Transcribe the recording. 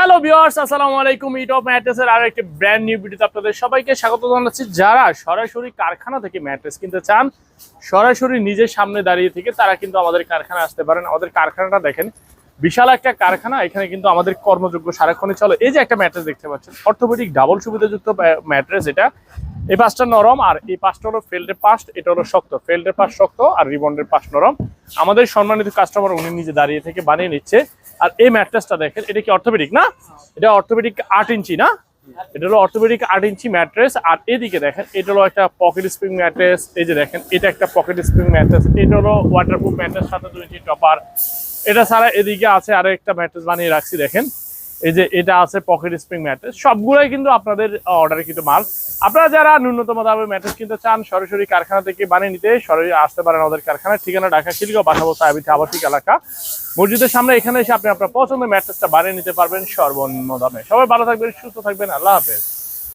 Hello viewers, আসসালামু আলাইকুম। ইটপ ম্যাট্রেসের আরো একটি ব্র্যান্ড নিউ ভিডিওতে আপনাদের সবাইকে স্বাগত জানাচ্ছি। যারা সরাসরি কারখানা থেকে ম্যাট্রেস কিনতে চান, সরাসরি নিজের সামনে দাঁড়িয়ে থেকে তারা কিন্তু আমাদের কারখানায় আসতে পারেন। আমাদের কারখানাটা দেখেন, বিশাল একটা কারখানা। এখানে কিন্তু আমাদের কর্মযোগ্য সারাক্ষণই চলে। এই যে একটা ম্যাট্রেস দেখতে পাচ্ছেন, অর্থোপেডিক ডাবল সুবিধাযুক্ত ম্যাট্রেস। এটা এই পাশটা নরম আর এই পাশটা হলো ফেল্ডের পাশ, এটা হলো শক্ত। ফেল্ডের পাশ শক্ত আর রিবন্ডের পাশ নরম। আমাদের সম্মানিত কাস্টমার উনি নিজে দাঁড়িয়ে থেকে বানিয়ে নিচ্ছে। আর এই ম্যাট্রেসটা দেখেন, এটা কি অর্থোপেডিক না? এটা অর্থোপেডিক 8 ইঞ্চি না? এটা হলো অর্থোপেডিক 8 ইঞ্চি ম্যাট্রেস। আর এদিকে দেখেন, এটা হলো একটা পকেট স্প্রিং ম্যাট্রেস। এই যে দেখেন, এটা একটা পকেট স্প্রিং ম্যাট্রেস। এটা হলো ওয়াটারপ্রুফ ম্যাট্রেস, সাথে 2 ইঞ্চি টপার। এটা ছাড়া এদিকে আছে আরো একটা ম্যাট্রেস বানিয়ে রাখছি। দেখেন, এই যে এটা আছে পকেট স্প্রিং ম্যাট্রেস। সবগুলাই কিন্তু আপনাদের অর্ডারে কিন্তু মাল। আপনারা যারা ন্যূনতম দামে ম্যাট্রেস কিনতে চান, সরাসরি কারখানা থেকে বানিয়ে নিতে সরাসরি আসতে পারেন আমাদের কারখানার ঠিকানা ঢাকা খিলগাঁও বাসাবো সাহাবিতে আবাসিক এলাকা, মসজিদের সামনে। এখানে এসে আপনি আপনার পছন্দের ম্যাট্রেসটা বানিয়ে নিতে পারবেন সর্বনিম্ন দামে। সবাই ভালো থাকবেন, সুস্থ থাকবেন, আল্লাহ হাফেজ।